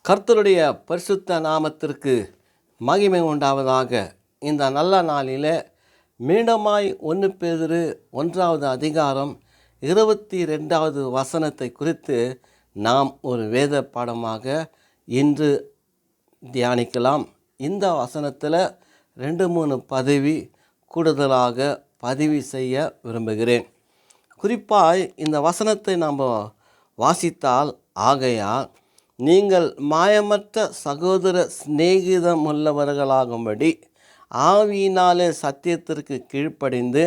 கர்த்தருடைய பரிசுத்த நாமத்திற்கு மகிமை உண்டாவதாக. இந்த நல்ல நாளில் மீண்டுமாய் 1 பேதுரு 1வது அதிகாரம் 22வது வசனத்தை குறித்து நாம் ஒரு வேத பாடமாக இன்று தியானிக்கலாம். இந்த வசனத்தில் 2-3 பதவி கூடுதலாக பதிவு செய்ய விரும்புகிறேன். குறிப்பாய் இந்த வசனத்தை நாம் வாசித்தால், ஆகையால் நீங்கள் மாயமற்ற சகோதர சிநேகிதமுள்ளவர்களாகும்படி ஆவியினாலே சத்தியத்திற்கு கீழ்ப்படிந்து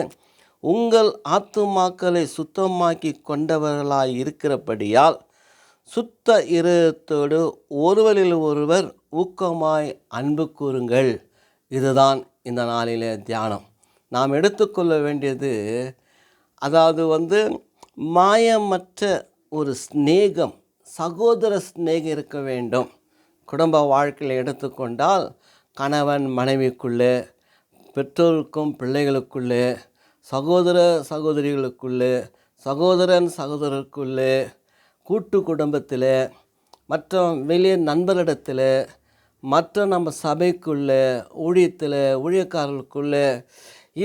உங்கள் ஆத்துமாக்களை சுத்தமாக்கி கொண்டவர்களாய் இருக்கிறபடியால் சுத்த இருதயத்தோடு ஒருவரில் ஒருவர் ஊக்கமாய் அன்பு கூறுங்கள். இதுதான் இந்த நாளிலே தியானம். நாம் எடுத்துக்கொள்ள வேண்டியது, அதாவது மாயமற்ற ஒரு சிநேகம், சகோதர சிநேகம் இருக்க வேண்டும். குடும்ப வாழ்க்கையில் எடுத்துக்கொண்டால் கணவன் மனைவிக்குள்ளே, பெற்றோருக்கும் பிள்ளைகளுக்குள்ளே, சகோதர சகோதரிகளுக்குள்ளே, சகோதரன் சகோதரருக்குள்ளே, கூட்டு குடும்பத்தில், மற்றும் வெளியே நண்பரிடத்தில், மற்ற நம்ம சபைக்குள்ளே, ஊழியத்தில், ஊழியக்காரர்களுக்குள்ளே,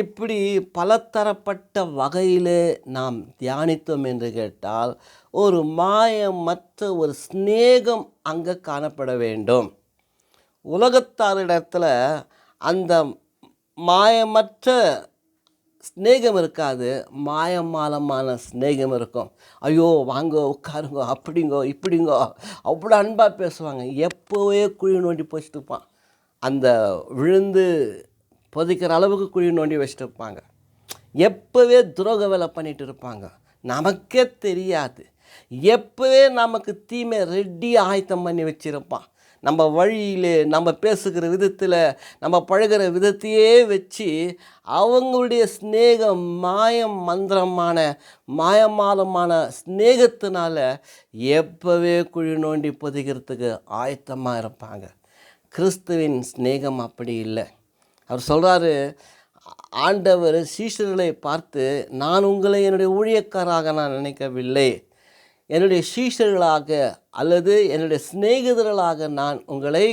இப்படி பலதரப்பட்ட வகையில் நாம் தியானித்தோம் என்று கேட்டால் ஒரு மாயமற்ற ஒரு சிநேகம் அங்கே காணப்பட வேண்டும். உலகத்தாரிடத்தில் அந்த மாயமற்ற சிநேகம் இருக்காது, மாயமாலமான சிநேகம் இருக்கும். ஐயோ வாங்கோ உட்காருங்கோ, அப்படிங்கோ இப்படிங்கோ, அவ்வளோ அன்பாக பேசுவாங்க. எப்போவே குழி நோண்டி போச்சுட்டு இருப்பான். அந்த விழுந்து பொதிக்கிற அளவுக்கு குழி நோண்டி வச்சுட்டு இருப்பாங்க. எப்போவே துரோக வேலை பண்ணிட்டு இருப்பாங்க. நமக்கே தெரியாது. எப்போவே நமக்கு தீமை ரெடி ஆயத்தம் பண்ணி வச்சுருப்பான். நம்ம வழியிலே, நம்ம பேசுகிற விதத்தில், நம்ம பழகிற விதத்தையே வச்சு அவங்களுடைய சிநேகம் மாயம் மந்திரமான மாயமாலமான சிநேகத்தினால எப்போவே குழி நோண்டி பொதிக்கிறதுக்கு ஆயத்தமாக இருப்பாங்க. கிறிஸ்துவின் சிநேகம் அப்படி இல்லை. அவர் சொல்கிறாரு, ஆண்டவர் சீஷர்களை பார்த்து, நான் உங்களை என்னுடைய ஊழியக்காராக நான் நினைக்கவில்லை, என்னுடைய சீஷர்களாக அல்லது என்னுடைய சிநேகிதர்களாக நான் உங்களை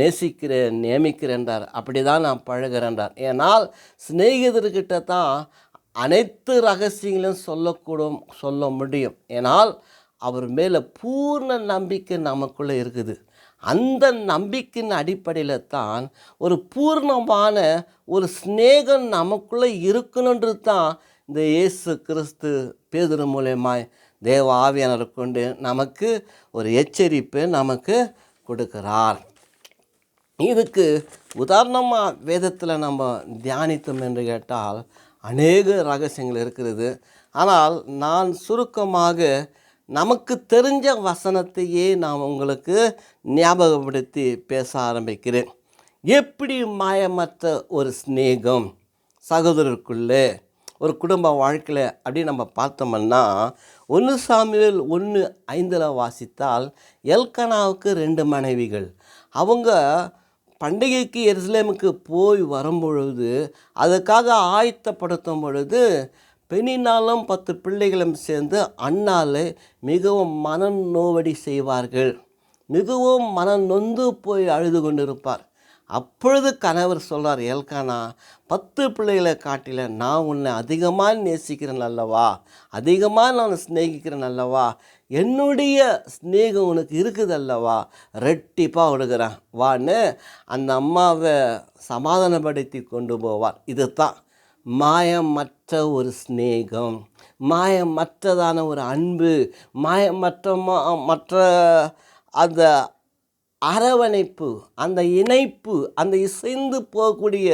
நேசிக்கிறேன், நியமிக்கிறேன் என்றார். அப்படி தான் நான் பழகிறேன்றார். ஏன்னால் சிநேகிதர்கிட்ட தான் அனைத்து ரகசியங்களையும் சொல்ல முடியும். ஏன்னால் அவர் மேலே பூர்ண நம்பிக்கை நமக்குள்ளே இருக்குது. அந்த நம்பிக்கையின் அடிப்படையில் தான் ஒரு பூர்ணமான ஒரு சிநேகம் நமக்குள்ளே இருக்கணுன்றது தான் இந்த இயேசு கிறிஸ்து பேதுரு மூலமாய் தேவ ஆவியானவர் கொண்டு நமக்கு ஒரு எச்சரிப்பை நமக்கு கொடுக்கிறார். இதுக்கு உதாரணமாக வேதத்தில் நம்ம தியானித்தோம் என்று கேட்டால் அநேக ரகசியங்கள் இருக்கிறது. ஆனால் நான் சுருக்கமாக நமக்கு தெரிஞ்ச வசனத்தையே நான் உங்களுக்கு ஞாபகப்படுத்தி பேச ஆரம்பிக்கிறேன். எப்படி மாயமற்ற ஒரு சிநேகம் சகோதரருக்குள்ளே ஒரு குடும்ப வாழ்க்கையில் அப்படி நம்ம பார்த்தோம்னா, 1 சாமுவேல் 1:5 வாசித்தால், எல்கனாவுக்கு 2 மனைவிகள். அவங்க பண்டிகைக்கு எருசலேமுக்கு போய் வரும்பொழுது, அதுக்காக ஆயத்தப்படுத்தும் பொழுது பெண்ணினாலும் 10 பிள்ளைகளும் சேர்ந்து அண்ணாலை மிகவும் மனம் நோவடி செய்வார்கள். மிகவும் மனம் நொந்து போய் அழுது கொண்டிருப்பார். அப்பொழுது கணவர் சொல்கிறார், எல்கானா, 10 பிள்ளைகளை காட்டில நான் உன்னை அதிகமாக நேசிக்கிறேன் அல்லவா, அதிகமாக நான் சிநேகிக்கிறேன் அல்லவா, என்னுடைய சிநேகம் உனக்கு இருக்குது அல்லவா, ரெட்டிப்பாக விடுகிறேன் வான்னு அந்த அம்மாவை சமாதானப்படுத்தி கொண்டு போவார். இது தான் மாயமற்ற ஒரு சிநேகம், மாயமற்றதான ஒரு அன்பு, மற்ற அந்த அரவணைப்பு, அந்த இணைப்பு, அந்த இசைந்து போகக்கூடிய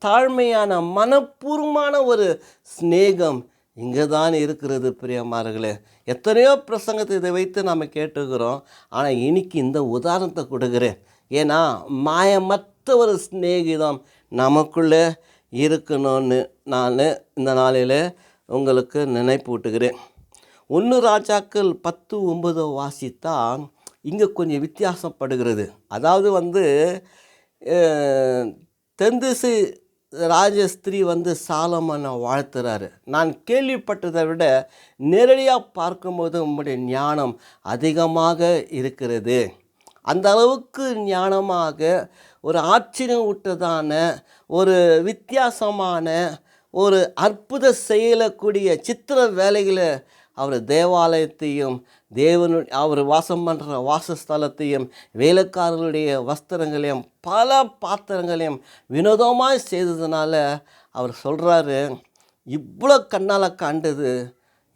தாழ்மையான மனப்பூர்வமான ஒரு சிநேகம் இங்கே தான் இருக்கிறது. பிரியமார்களே, எத்தனையோ பிரசங்கத்தை இதை வைத்து நாம் கேட்டுக்கிறோம். ஆனால் இன்னைக்கு இந்த உதாரணத்தை கொடுக்குறேன். ஏன்னா மாயமற்ற ஒரு சிநேகிதம் நமக்குள்ளே இருக்கணும்னு நான் இந்த நாளில் உங்களுக்கு நினைப்பூட்டுகிறேன். 1 ராஜாக்கள் 10:9 வாசித்தான் இங்கே கொஞ்சம் வித்தியாசப்படுகிறது. அதாவது தென்திசை ராஜஸ்திரீ வந்து சாலமோனை வாழ்த்துறாரு. நான் கேள்விப்பட்டதை விட நேரடியாக பார்க்கும்போது உம்முடைய ஞானம் அதிகமாக இருக்கிறது. அந்த அளவுக்கு ஞானமாக ஒரு ஆச்சரியம் ஊட்டதான ஒரு வித்தியாசமான ஒரு அற்புத செய்யக்கூடிய சித்திர வேலைகளை அவர் தேவாலயத்தையும் அவர் வாசம் பண்ணுற வாசஸ்தலத்தையும் வேலைக்காரர்களுடைய வஸ்திரங்களையும் பல பாத்திரங்களையும் வினோதமாக செய்ததுனால அவர் சொல்கிறாரு, இவ்வளோ கண்ணால் கண்டது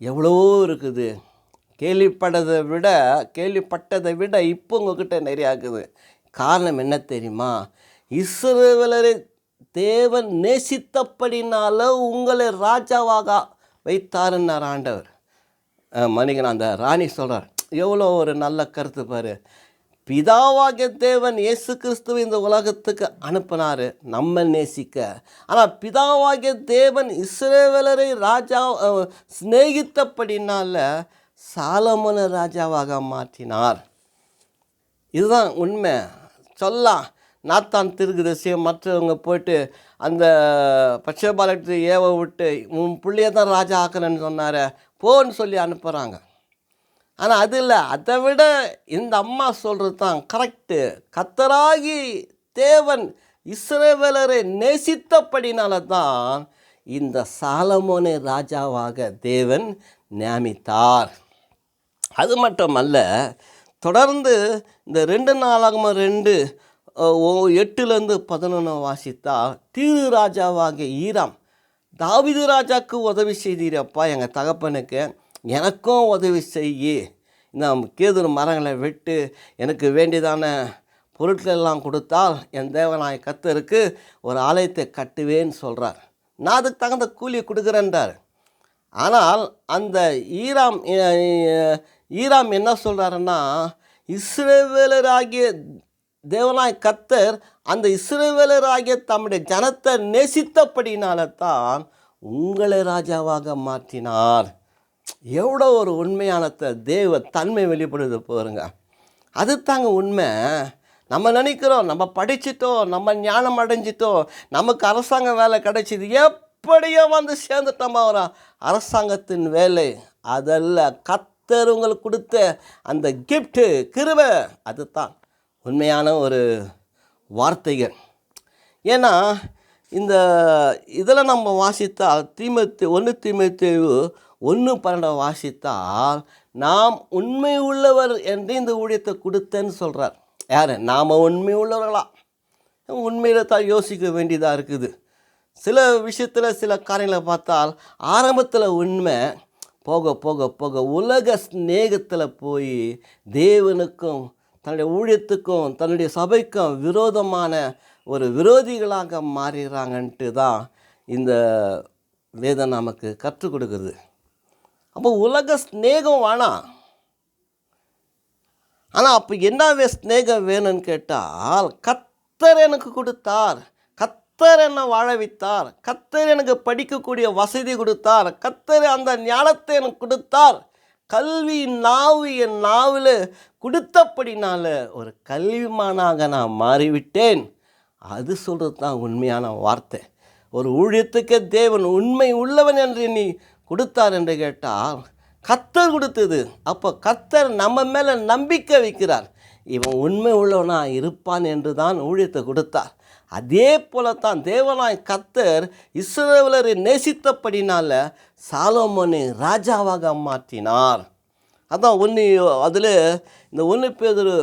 எவ்வளவோ இருக்குது, கேள்விப்பட்டதை விட இப்போ உங்ககிட்ட நிறையா இருக்குது. காரணம் என்ன தெரியுமா? இஸ்ரவேலரை தேவன் நேசித்தபடினால உங்களை ராஜாவாக வைத்தாருன்னார் ஆண்டவர். மணிகன் அந்த ராணி சொல்கிறார், எவ்வளோ ஒரு நல்ல கருத்து பாரு. பிதாவாகிய தேவன் இயேசு கிறிஸ்துவை இந்த உலகத்துக்கு அனுப்பினார் நம்ம நேசிக்க. ஆனால் பிதாவாகிய தேவன் இஸ்ரவேலரை ராஜா சிநேகித்தபடினால சாலமோனை ராஜாவாக மாற்றினார். இதுதான் உண்மை. சொல்லலாம் நாத்தான் தீர்க்கதரிசியும் மற்றவங்க போயிட்டு அந்த பட்சபாலத்தை ஏவ விட்டு உன் பிள்ளைய தான் ராஜா ஆக்கணுன்னு சொன்னார் போன்னு சொல்லி அனுப்புகிறாங்க. ஆனால் அது இல்லை, அதை விட இந்த அம்மா சொல்கிறது தான் கரெக்டு. கர்த்தராகி தேவன் இஸ்ரவேலரை நேசித்தபடினால தான் இந்த சாலமோனை ராஜாவாக தேவன் நியமித்தார். அது மட்டுமல்ல, தொடர்ந்து இந்த 2 நாளாகமம் 2:8-11 வாசித்தா, தீரு ராஜாவாகிய ஈராம் தாவீது ராஜாவுக்கு உதவி செய்தீரப்பா, எங்கள் தகப்பனுக்கு எனக்கும் உதவி செய்யி, இந்த கேதுரு மரங்களை வெட்டு எனக்கு வேண்டியதான பொருட்கள் எல்லாம் கொடுத்தால் என் தேவனாய கர்த்தருக்கு ஒரு ஆலயத்தை கட்டுவேன்னு சொல்கிறார். நான் அதுக்கு தகுந்த கூலியை கொடுக்குறேன்றார். ஆனால் அந்த ஈராம் என்ன சொல்கிறாருன்னா, இஸ்ரவேலராகிய தேவனாய் கர்த்தர் அந்த இஸ்ரவேலராகிய தம்முடைய ஜனத்தை நேசித்தபடினால தான் உங்களை ராஜாவாக மாற்றினார். எவ்வளோ ஒரு உண்மையான தேவ தன்மை வெளிப்படுது பாருங்க. அது தாங்க உண்மை. நம்ம நினைக்கிறோம் நம்ம படிச்சிட்டோம், நம்ம ஞானம் அடைஞ்சிட்டோம், நமக்கு அரசாங்க வேலை கிடைச்சிது, எப்படியோ வந்து சேர்ந்துட்டோமா ஒரு அரசாங்கத்தின் வேலை. அதல்ல, கர்த்தர் உங்களுக்கு கொடுத்த அந்த கிஃப்ட்டு கிருபை, அதுதான் உண்மையான ஒரு வார்த்தைகள். ஏன்னா இந்த இதில் நம்ம வாசித்தால் 1 தீமோத்தேயு 1:12 வாசித்தால், நாம் உண்மை உள்ளவர் என்று இந்த ஊழியத்தை கொடுத்தேன்னு சொல்கிறார். யார்? நாம் உண்மை உள்ளவர்களா? உண்மையில் தான் யோசிக்க வேண்டியதாக இருக்குது. சில விஷயத்தில் சில காரியங்களை பார்த்தால் ஆரம்பத்தில் உண்மை, போக போக போக உலக ஸ்நேகத்தில் போய் தேவனுக்கும் தன்னுடைய ஊழியத்துக்கும் தன்னுடைய சபைக்கும் விரோதமான ஒரு விரோதிகளாக மாறிடுறாங்கன்ட்டு தான் இந்த வேதம் நமக்கு கற்றுக் கொடுக்குறது. அப்போ உலக ஸ்நேகம் வேணாம். ஆனால் அப்போ என்ன ஸ்நேகம் வேணும்னு கேட்டால், கர்த்தர் எனக்கு கொடுத்தார், கர்த்தர் என்னை வாழ வைத்தார், கர்த்தர் எனக்கு படிக்கக்கூடிய வசதி கொடுத்தார், கர்த்தர் அந்த ஞானத்தை எனக்கு கொடுத்தார், கல்வி நாவு என் நாவில் கொடுத்தபடினால ஒரு கல்விமானாக நான் மாறிவிட்டேன். அது சொல்கிறது தான் உண்மையான வார்த்தை. ஒரு ஊழியத்துக்கு தேவன் உண்மை உள்ளவன் என்று நீ கொடுத்தார் என்று கேட்டால் கர்த்தர் கொடுத்தது. அப்போ கர்த்தர் நம்ம மேலே நம்பிக்கை வைக்கிறார், இவன் உண்மை உள்ளவனாக இருப்பான் என்று தான் ஊழியத்தை கொடுத்தார். அதே போல தான் தேவனாய் கர்த்தர் இஸ்ரவேலரை நேசித்தபடினால சாலோமோனை ராஜாவாக மாற்றினார். அதான் அதில் இந்த 1 பேதுரு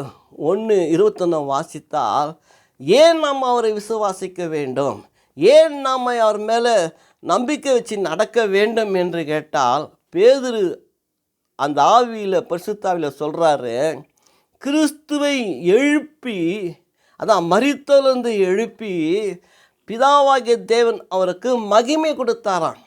1:21 வாசித்தால், ஏன் நாம் அவரை விசுவாசிக்க வேண்டும், ஏன் நாம் அவர் மேலே நம்பிக்கை வச்சு நடக்க வேண்டும் என்று கேட்டால், பேதுரு அந்த ஆவியில் பரிசுத்தாவியில் சொல்கிறாரு, கிறிஸ்துவை எழுப்பி, அதான் மரித்தோலிருந்து எழுப்பி பிதாவாகிய தேவன் அவருக்கு மகிமை கொடுத்தாராம்.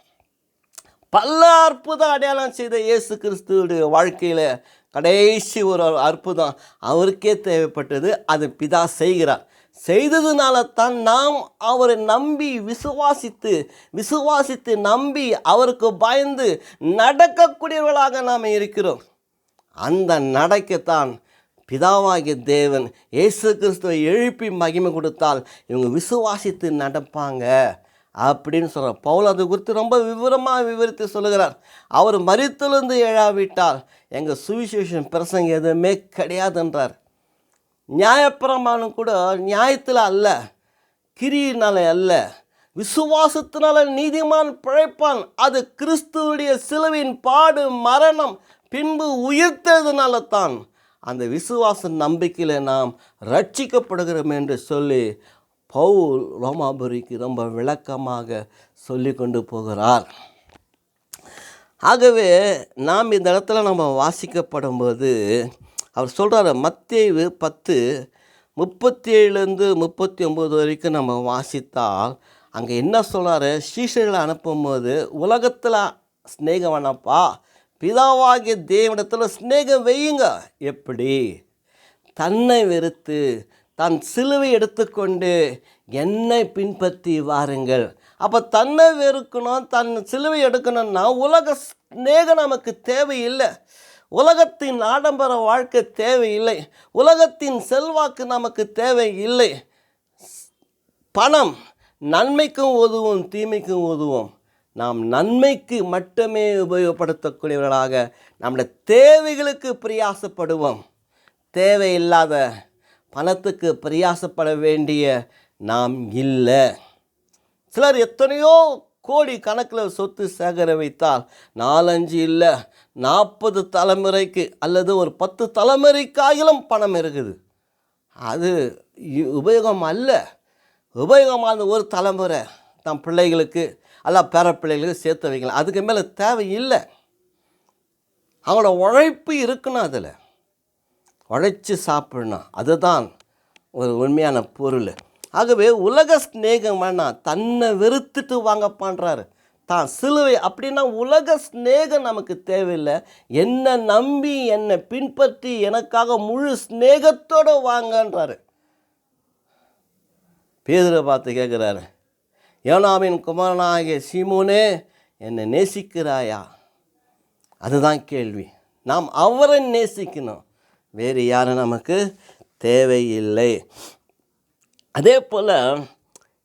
பல அற்புத அடையாளம் செய்த இயேசு கிறிஸ்துவோடைய வாழ்க்கையில் கடைசி ஒரு அற்புதம் அவருக்கே தேவைப்பட்டது. அது பிதா செய்கிறார். செய்ததுனால தான் நாம் அவரை நம்பி விசுவாசித்து நம்பி அவருக்கு பயந்து நடக்கக்கூடியவர்களாக நாம் இருக்கிறோம். அந்த நடக்கத்தான் பிதாவாகிய தேவன் இயேசு கிறிஸ்துவை எழுப்பி மகிமை கொடுத்தால் இவங்க விசுவாசித்து நடப்பாங்க அப்படின்னு சொல்கிறார். பவுல் அது குறித்து ரொம்ப விவரமாக விவரித்து சொல்லுகிறார். அவர் மரித்தெழுந்து எழாவிட்டால் எங்கள் சுவிசேஷம் பிரசங்க எதுவுமே கிடையாதுன்றார். நியாயப்பிரமாணம் கூட நியாயத்தில் அல்ல, கிரியினால அல்ல, விசுவாசத்தினால நீதிமான் பிழைப்பான். அது கிறிஸ்துவுடைய சிலுவையின் பாடு, மரணம், பின்பு உயிர்த்ததுனால தான் அந்த விசுவாச நம்பிக்கையில் நாம் ரட்சிக்கப்படுகிறோம் என்று சொல்லி பவுல் ரோமாபுரிக்கு ரொம்ப விளக்கமாக சொல்லி கொண்டு போகிறார். ஆகவே நாம் இந்த இடத்துல நம்ம வாசிக்கப்படும்போது அவர் சொல்கிறார், மத்தேயு 10:37-39 வரைக்கும் நம்ம வாசித்தால் அங்கே என்ன சொல்கிறாரு, சீஷர்களை அனுப்பும்போது உலகத்தில் ஸ்நேகம் வேணாப்பா, பிதாவாகிய தேவனிடத்தில் ஸ்நேகம் வையுங்க. எப்படி? தன்னை வெறுத்து தன் சிலுவை எடுத்துக்கொண்டு என்னை பின்பற்றி வாருங்கள். அப்போ தன்னை வெறுக்கணும், தன் சிலுவை எடுக்கணும்னா உலக ஸ்நேகம் நமக்கு தேவையில்லை. உலகத்தின் ஆடம்பர வாழ்க்கை தேவையில்லை. உலகத்தின் செல்வாக்கு நமக்கு தேவையில்லை. பணம் நன்மைக்கும் உதவும், தீமைக்கும் உதவும். நாம் நன்மைக்கு மட்டுமே உபயோகப்படுத்தக்கூடியவர்களாக நம்முடைய தேவைகளுக்கு பிரயாசப்படுவோம். தேவையில்லாத பணத்துக்கு பிரயாசப்பட வேண்டிய நாம் இல்லை. சிலர் எத்தனையோ கோடி கணக்கில் சொத்து சேகர வைத்தால் 4-5 இல்லை 40 தலைமுறைக்கு அல்லது ஒரு 10 தலைமுறைக்காயிலும் பணம் இருக்குது. அது உபயோகம் அல்ல. உபயோகமான ஒரு தலைமுறை தம் பிள்ளைகளுக்கு அல்ல பேர பிள்ளைகளுக்கு சேர்த்து வைக்கலாம். அதுக்கு மேலே தேவையில்லை. அவங்களோட உழைப்பு இருக்கணும், அதில் உழைச்சி சாப்பிடணும். அதுதான் ஒரு உண்மையான பொருள். ஆகவே உலக ஸ்நேகம் வேணாம், தன்னை வெறுத்துட்டு வாங்கப்பான்றாரு. தான் சிலுவை அப்படின்னா உலக ஸ்நேகம் நமக்கு தேவையில்லை. என்னை நம்பி என்னை பின்பற்றி எனக்காக முழு ஸ்நேகத்தோடு வாங்கன்றாரு. பேதுரை பார்த்து கேட்குறாரு, யோனாவின் குமாரனாகிய சீமோனே, என்னை நேசிக்கிறாயா? அதுதான் கேள்வி. நாம் அவரை நேசிக்கணும், வேறு யாரும் நமக்கு தேவையில்லை. அதே போல்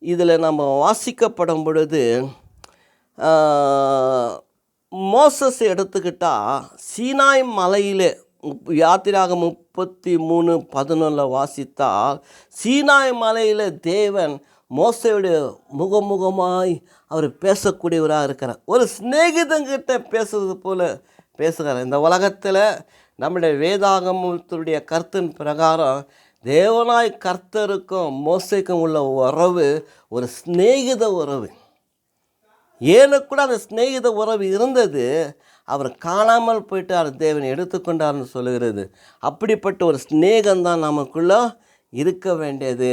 இதில் நம்ம வாசிக்கப்படும் பொழுது மோசஸ் எடுத்துக்கிட்டால் சீனாய் மலையில் யாத்திராகமம் 33:11 வாசித்தால் சீனாய் மலையில் தேவன் மோசையுடைய முகமுகமாய் அவர் பேசக்கூடியவராக இருக்கிறார். ஒரு சிநேகிதங்கிட்ட பேசுறது போல் பேசுகிறார். இந்த உலகத்தில் நம்முடைய வேதாகமத்துடைய கருத்தின் பிரகாரம் தேவனாய் கர்த்தருக்கும் மோசைக்கும் உள்ள உறவு ஒரு சிநேகித உறவு. ஏனுக்கு கூட அந்த சிநேகித உறவு இருந்தது, அவர் காணாமல் போயிட்டார், தேவன் எடுத்துக்கொண்டார்னு சொல்லுகிறது. அப்படிப்பட்ட ஒரு சிநேகம்தான் நமக்குள்ளே இருக்க வேண்டியது.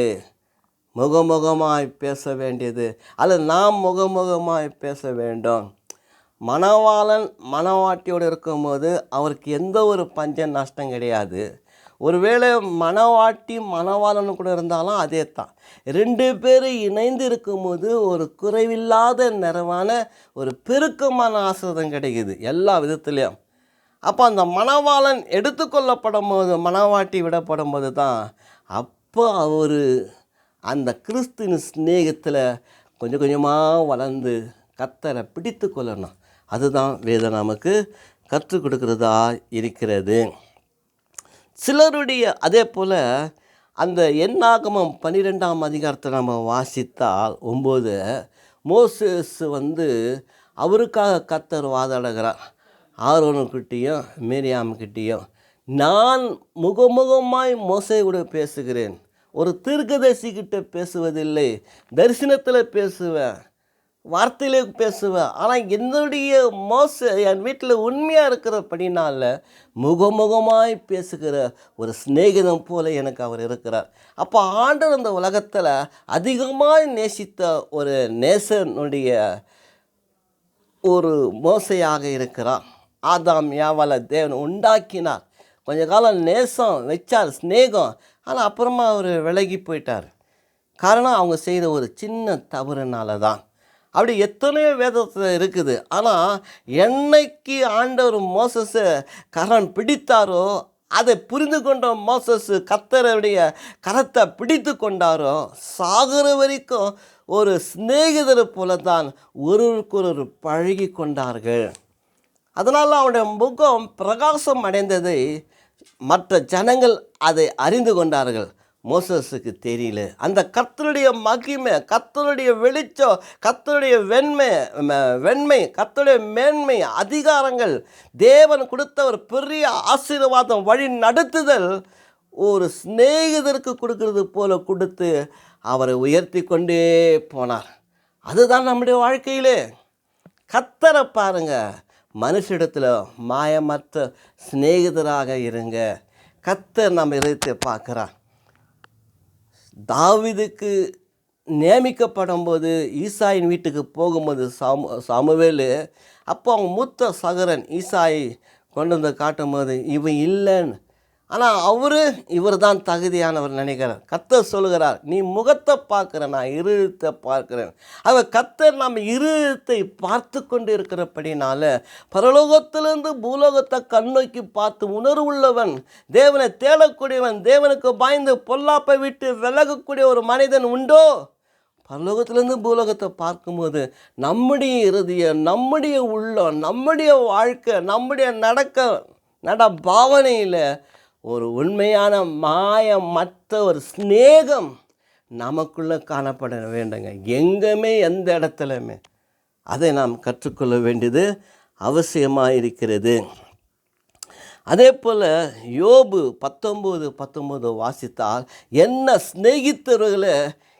முகமுகமாய் பேச வேண்டியது, அல்லது நாம் முகமுகமாய் பேச வேண்டும். மணவாளன் மணவாட்டியோடு இருக்கும்போது அவருக்கு எந்த ஒரு பஞ்ச நஷ்டம் கிடையாது. ஒருவேளை மணவாட்டி மணவாளன் கூட இருந்தாலும் அதே தான். 2 பேர் இணைந்து இருக்கும்போது ஒரு குறைவில்லாத நிறைவான ஒரு பெருக்கமான ஆசீர்வாதம் கிடைக்குது எல்லா விதத்துலேயும். அப்போ அந்த மணவாளன் எடுத்துக்கொள்ளப்படும் போது, மணவாட்டி விடப்படும் போது தான் அப்போ அவர் அந்த கிறிஸ்துவின் சிநேகத்தில் கொஞ்சம் கொஞ்சமாக வளர்ந்து கர்த்தரை பிடித்து கொள்ளணும். அதுதான் வேதம் நமக்கு கற்றுக் கொடுக்கிறதா இருக்கிறது. சிலருடைய அதே போல் அந்த என்னாகமம் 12ஆம் அதிகாரத்தை நம்ம வாசித்தால் 9 மோசேஸ் அவருக்காக கர்த்தர் வாதாடுகிறார். ஆரோனுக்கிட்டேயும் மீரியாம்கிட்டேயும், நான் முகமுகமாய் மோசேயோடு பேசுகிறேன், ஒரு தீர்க்கதரிசிக்கிட்ட பேசுவதில்லை, தரிசனத்தில் பேசுவேன், வார்த்தையிலே பேசுவேன். ஆனால் என்னுடைய என் வீட்டில் உண்மையாக இருக்கிறபடினால முகமுகமாய் பேசுகிற ஒரு சிநேகிதம் போல எனக்கு அவர் இருக்கிறார். அப்போ ஆண்டவர் அந்த உலகத்தில் அதிகமாய் நேசித்த ஒரு நேசனுடைய ஒரு மோசையாக இருக்கிறார். ஆதாம் யாவால தேவன் உண்டாக்கினார். கொஞ்ச காலம் நேசம் வச்சார், ஸ்நேகம். ஆனால் அப்புறமா அவர் விலகி போயிட்டார். காரணம் அவங்க செய்த ஒரு சின்ன தவறுனால தான். அப்படி எத்தனையோ வேதத்தில் இருக்குது. ஆனால் என்னைக்கு ஆண்டவர் மோசஸை கரம் பிடித்தாரோ அதை புரிந்து கொண்ட மோசஸ் கர்த்தருடைய கரத்தை பிடித்து கொண்டாரோ, சாகிற வரைக்கும் ஒரு சிநேகிதரை போல தான் ஒருவருக்கொரு பழகி கொண்டார்கள். அதனால் அவனுடைய முகம் பிரகாசம் அடைந்ததை மற்ற ஜனங்கள் அதை அறிந்து கொண்டார்கள். மோசஸுக்கு தெரியல. அந்த கர்த்தருடைய மகிமை, கர்த்தருடைய வெளிச்சம், கர்த்தருடைய வெண்மை, கர்த்தருடைய மேன்மை, அதிகாரங்கள், தேவன் கொடுத்த ஒரு பெரிய ஆசீர்வாதம், வழி நடத்துதல் ஒரு சிநேகிதருக்கு கொடுக்கறது போல கொடுத்து அவரை உயர்த்தி கொண்டே போனார். அதுதான் நம்முடைய வாழ்க்கையிலே. கர்த்தரை பாருங்க, மனுஷிடத்தில் மாயமற்ற சிநேகிதராக இருங்க. கர்த்தர் நம்ம இதயத்தை பார்க்குறார். தாவீதுக்கு நியமிக்கப்படும் போது ஈசாயின் வீட்டுக்கு போகும்போது சாமுவேலு அப்போ அவங்க மூத்த சகோதரன் ஈசாயை கொண்டு வந்து காட்டும்போது இவன் இல்லைன்னு, ஆனால் இவர் தான் தகுதியானவர் நினைக்கிறார். கர்த்தர் சொல்லுகிறார், நீ முகத்தை பார்க்குற, நான் இருதயத்தை பார்க்குறேன். கர்த்தர் நம்ம இருதயத்தை பார்த்து கொண்டு இருக்கிறபடினால பரலோகத்திலிருந்து பூலோகத்தை கண்ணோக்கி பார்த்து உணர்வுள்ளவன், தேவனை தேடக்கூடியவன், தேவனுக்கு பாய்ந்து பொல்லாப்பை விட்டு விலகக்கூடிய ஒரு மனிதன் உண்டோ? பரலோகத்திலேருந்து பூலோகத்தை பார்க்கும்போது நம்முடைய இருதயம், நம்முடைய உள்ளம், நம்முடைய வாழ்க்கை, நம்முடைய நட பாவனையில் ஒரு உண்மையான மாயமற்ற ஒரு சிநேகம் நமக்குள்ளே காணப்பட வேண்டுங்க. எங்கேயுமே எந்த இடத்துலையுமே அதை நாம் கற்றுக்கொள்ள வேண்டியது அவசியமாக இருக்கிறது. அதே போல் யோபு 19:19 வாசித்தால், என்ன சிநேகித்தவர்களை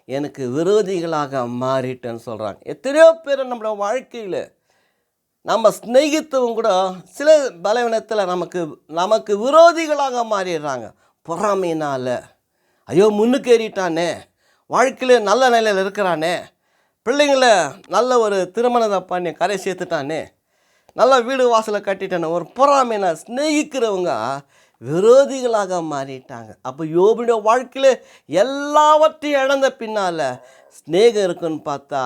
எனக்கு விரோதிகளாக மாறிட்டேன்னு சொல்கிறாங்க. எத்தனையோ பேர் நம்மளோட வாழ்க்கையில் நம்ம சிநேகித்தவங்க கூட சில பலவீனத்தில் நமக்கு விரோதிகளாக மாறிடுறாங்க. பொறாமையினால், ஐயோ முன்னுக்கேறிட்டானே, வாழ்க்கையில் நல்ல நிலையில் இருக்கிறானே, பிள்ளைங்களை நல்ல ஒரு திருமணத்தை பண்ணி கரை சேர்த்துட்டானே, நல்லா வீடு வாசலை கட்டிட்டானே, ஒரு பொறாமையின சிநேகிக்கிறவங்க விரோதிகளாக மாறிட்டாங்க. அப்போ யோபுடைய வாழ்க்கையில் எல்லாவற்றையும் இழந்த பின்னால் சிநேகம் இருக்குன்னு பார்த்தா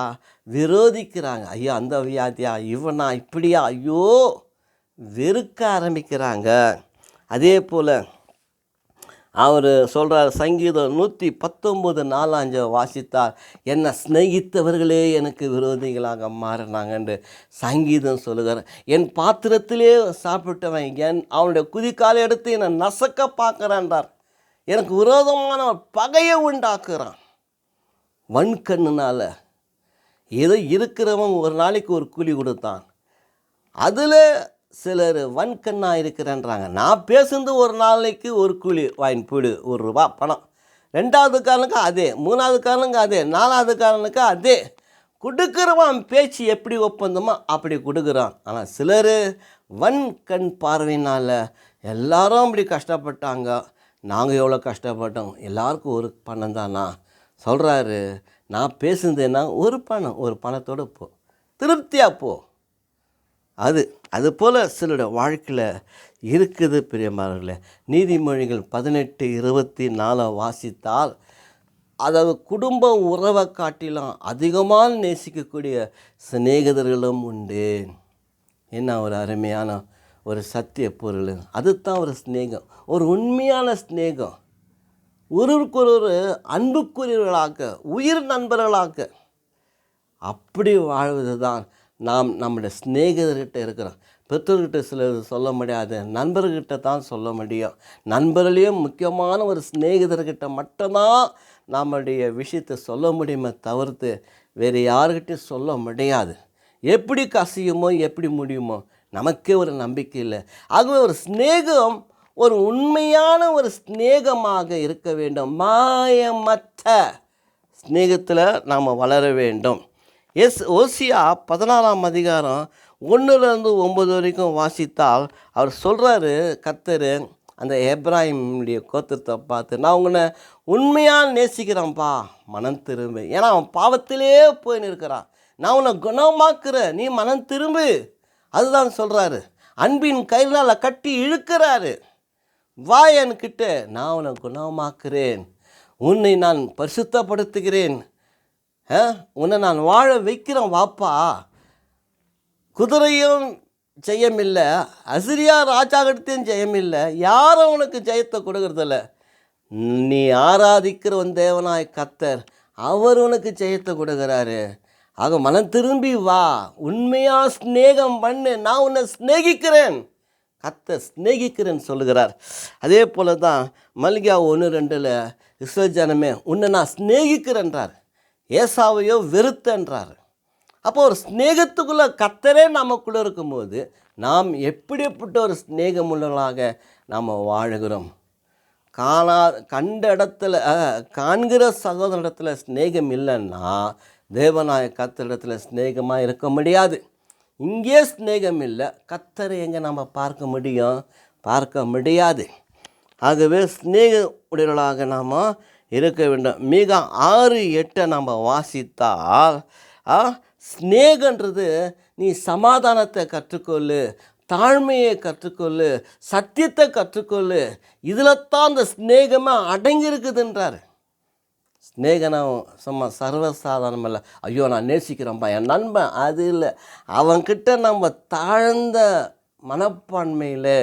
விரோதிக்கிறாங்க. ஐயோ அந்த வியாதியா, இவனா, இப்படியா, ஐயோ வெறுக்க ஆரம்பிக்கிறாங்க. அதே போல் அவர் சொல்கிறார், சங்கீதம் 119:4 வாசித்தார், என்னை சிநேகித்தவர்களே எனக்கு விரோதிகளாக மாறினாங்கன்று சங்கீதம் சொல்லுகிறார். என் பாத்திரத்திலே சாப்பிட்டவன் அவனுடைய குதிக்காலை எடுத்து என்னை நசக்க பார்க்குறான்றார். எனக்கு விரோதமான பகையை உண்டாக்குறான். வன்கண்ணுனால் ஏதோ இருக்கிறவன் ஒரு நாளைக்கு ஒரு கூலி கொடுத்தான். அதில் சிலர் வன்கண்ணாக இருக்கிறேன்றாங்க. நான் பேசுந்து ஒரு நாளைக்கு ஒரு கூலி வாங்கி போடு, ₹1 பணம். 2வது காரனுக்கு அதே, 3வது காரனுக்கு அதே, 4வது காரனுக்கு அதே. கொடுக்குறவன் பேச்சு எப்படி ஒப்பந்தமோ அப்படி கொடுக்குறான். ஆனால் சிலர் வன்கண் பார்வையினால் எல்லாரும் அப்படி கஷ்டப்பட்டாங்க, நாங்கள் எவ்வளோ கஷ்டப்பட்டோம், எல்லாருக்கும் ஒரு பணம் தானா சொல்கிறாரு. நான் பேசுனதுன்னா ஒரு பணத்தோடு போ, திருப்தியாக போ. அது போல் சிலருடைய வாழ்க்கையில் இருக்குது பிரியமானவர்களே. நீதிமொழிகள் 18:24 வாசித்தால், அதாவது குடும்ப உறவை காட்டிலும் அதிகமாக நேசிக்கக்கூடிய சிநேகிதர்களும் உண்டு. என்ன ஒரு அருமையான ஒரு சத்திய பொருள். அதுதான் ஒரு சிநேகம், ஒரு உண்மையான சிநேகம். ஒருவருக்கொரு அன்புக்குரியவர்களாக, உயிர் நண்பர்களாக அப்படி வாழ்வது தான் நாம் நம்முடைய சிநேகிதர்கிட்ட இருக்கிறோம். பெற்றோர்கிட்ட சிலர் சொல்ல முடியாது, நண்பர்கிட்ட தான் சொல்ல முடியும். நண்பர்களையும் முக்கியமான ஒரு சிநேகிதர்கிட்ட மட்டும்தான் நம்முடைய விஷயத்தை சொல்ல முடியுமே தவிர்த்து வேறு யாருக்கிட்டையும் சொல்ல முடியாது. எப்படி கசியுமோ எப்படி முடியுமோ நமக்கே ஒரு நம்பிக்கை இல்லை. ஆகவே ஒரு சிநேகம் ஒரு உண்மையான ஒரு சிநேகமாக இருக்க வேண்டும். மாயமற்ற சிநேகத்தில் நாம் வளர வேண்டும். ஓசியா 14:1-9 வரைக்கும் வாசித்தால் அவர் சொல்கிறாரு, கர்த்தர் அந்த எப்ராஹிமுடைய கோத்திரத்தை பார்த்து, நான் உன்னை உண்மையாக நேசிக்கிறேன்ப்பா, மனம் திரும்பு. ஏன்னா அவன் பாவத்திலே போய் நிற்கிறான், நான் உன்னை குணமாக்குறேன், நீ மனம் திரும்பு. அதுதான் சொல்கிறாரு. அன்பின் கையினால் கட்டி இழுக்கிறாரு. வா என்கிட்ட, நான் உன்னை குணமாக்குறேன், உன்னை நான் பரிசுத்தப்படுத்துகிறேன், உன்னை நான் வாழ வைக்கிறேன், வாப்பா. குதிரையும் ஜெயம் இல்லை, அசிரியா ராஜாக்கிட்டையும் ஜெயம் இல்லை, யாரும் உனக்கு ஜெயத்தை கொடுக்கறதில்ல. நீ ஆராதிக்கிற உன் தேவனாய் கர்த்தர், அவர் உனக்கு ஜெயத்தை கொடுக்குறாரு. ஆக மனம் திரும்பி வா, உண்மையாக ஸ்நேகம் பண்ணு, நான் உன்னை ஸ்நேகிக்கிறேன், கர்த்தர் ஸ்நேகிக்கிறேன்னு சொல்லுகிறார். அதே போல தான் மல்கியா 1:2 இஸ்ரவேல் ஜனமே உன்னை நான் ஸ்நேகிக்கிறேன்றார், ஏசாவையோ வெறுத்தன்றார். அப்போ ஒரு ஸ்நேகத்துக்குள்ளே கர்த்தரே நமக்குள்ளே இருக்கும்போது நாம் எப்படிப்பட்ட ஒரு ஸ்நேகம் உள்ளவர்களாக நாம் வாழுகிறோம். கண்ட இடத்துல காண்கிற சகோதரிடத்துல ஸ்நேகம் இல்லைன்னா தேவனாய கர்த்தரிடத்துல ஸ்நேகமாக இருக்க முடியாது. இங்கே ஸ்நேகம் இல்லை, கர்த்தரை எங்கே நம்ம பார்க்க முடியும்? பார்க்க முடியாது. ஆகவே ஸ்நேக உடையவர்களாக நாம் இருக்க வேண்டும். மிக 6:8 நம்ம வாசித்தால் ஸ்நேகன்றது நீ சமாதானத்தை கற்றுக்கொள்ளு, தாழ்மையை கற்றுக்கொள்ளு, சத்தியத்தை கற்றுக்கொள்ளு, இதில் தான் அந்த ஸ்நேகமாக அடங்கியிருக்குதுன்றார். ஸ்நேகனா சும்மா சர்வசாதாரணம் இல்லை, ஐயோ நான் நேசிக்கிறேன்ப்பா என் நண்பன், அது இல்லை. அவன்கிட்ட நம்ம தாழ்ந்த மனப்பான்மையில்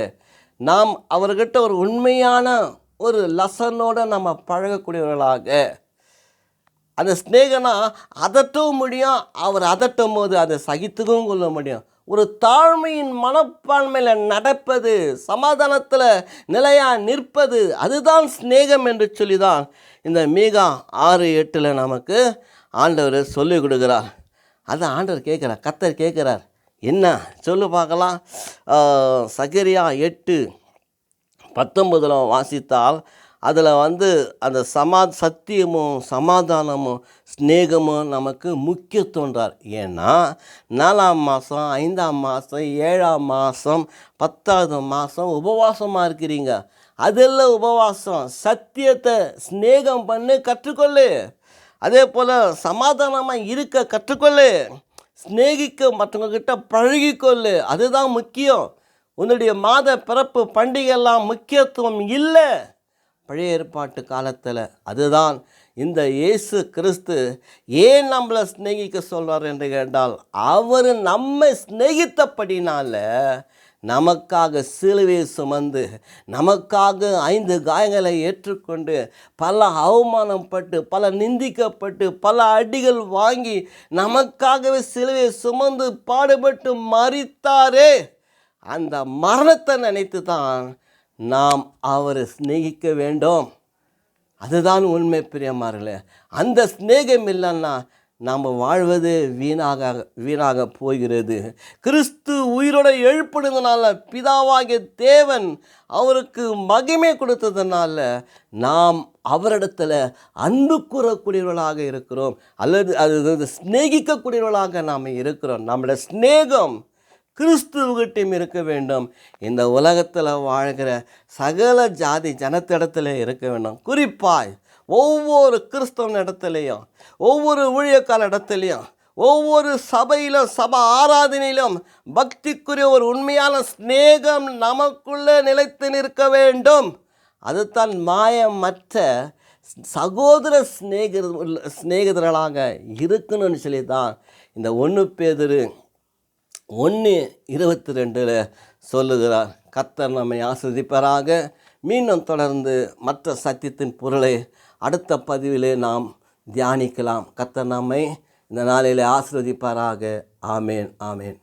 நாம் அவர்கிட்ட ஒரு உண்மையான ஒரு லசனோடு நம்ம பழகக்கூடியவர்களாக, அந்த ஸ்நேகனா அதட்டவும் முடியும், அவர் அதட்டும் போது அதை சகித்துக்கவும் கொள்ள முடியும். ஒரு தாழ்மையின் மனப்பான்மையில் நடப்பது, சமாதானத்தில் நிலையாக நிற்பது, அதுதான் ஸ்நேகம் என்று சொல்லி தான் இந்த மீகா 6:8 நமக்கு ஆண்டவர் சொல்லிக் கொடுக்குறார். அதை ஆண்டவர் கேட்குறார், கர்த்தர் கேட்குறார். என்ன சொல்லு பார்க்கலாம். சகரியா 8:19 வாசித்தால் அதில் அந்த சத்தியமும் சமாதானமும் ஸ்நேகமும் நமக்கு முக்கியத்துவன்றார். ஏன்னா 4ஆம் மாதம் 5ஆம் மாதம் 7ஆம் மாதம் 10ஆவது மாதம் உபவாசமாக இருக்கிறீங்க. அதெல்லாம் உபவாசம், சத்தியத்தை ஸ்நேகம் பண்ணி கற்றுக்கொள்ளு. அதே போல் சமாதானமாக இருக்க கற்றுக்கொள்ளு, ஸ்நேகிக்க மற்றவங்கக்கிட்ட பழகிக்கொள்ளு, அதுதான் முக்கியம். உன்னுடைய மாத பிறப்பு பண்டிகைலாம் முக்கியத்துவம் இல்லை பழைய ஏற்பாட்டு காலத்தில். அதுதான் இந்த இயேசு கிறிஸ்து ஏன் நம்மளை ஸ்நேகிக்க சொல்வார் என்று கேட்டால், அவர் நம்மை ஸ்நேகித்தபடினால நமக்காக சிலுவையை சுமந்து, நமக்காக 5 காயங்களை ஏற்றுக்கொண்டு, பல அவமானப்பட்டு, பல நிந்திக்கப்பட்டு, பல அடிகள் வாங்கி நமக்காகவே சிலுவையை சுமந்து பாடுபட்டு மரித்தாரே, அந்த மரணத்தை நினைத்து தான் நாம் அவரை சிநேகிக்க வேண்டும். அதுதான் பிரியமார்களே. அந்த சிநேகம் இல்லைன்னா நாம் வாழ்வது வீணாக போகிறது. கிறிஸ்து உயிரோட எழுப்பினதுனால, பிதாவாகிய தேவன் அவருக்கு மகிமை கொடுத்ததுனால நாம் அவரிடத்தில் அன்பு கூறக்கூடியவர்களாக இருக்கிறோம், அல்லது அது சிநேகிக்கக்கூடியவர்களாக நாம் இருக்கிறோம். நம்முடைய சிநேகம் கிறிஸ்துவகிட்டையும் இருக்க வேண்டும். இந்த உலகத்தில் வாழ்கிற சகல ஜாதி ஜனத்திடத்தில் இருக்க வேண்டும். குறிப்பாய் ஒவ்வொரு கிறிஸ்தவன் இடத்துலையும், ஒவ்வொரு ஊழியக்கால இடத்துலையும், ஒவ்வொரு சபையிலும், சபை ஆராதனையிலும் பக்திக்குரிய ஒரு உண்மையான ஸ்நேகம் நமக்குள்ளே நிலைத்து நிற்க வேண்டும். அதுதான் மாயமற்ற சகோதர சிநேகிதர்களாக இருக்கணும்னு சொல்லி தான் இந்த 1 பேதுரு 1:22 சொல்லுகிறார். கர்த்தர் நம்மை ஆசீர்வதிப்பாராக. மீண்டும் தொடர்ந்து மற்ற சத்தியத்தின் பொருளை அடுத்த பதிவிலே நாம் தியானிக்கலாம். கர்த்தர் நம்மை இந்த நாளிலே ஆசீர்வதிப்பாராக. ஆமேன், ஆமேன்.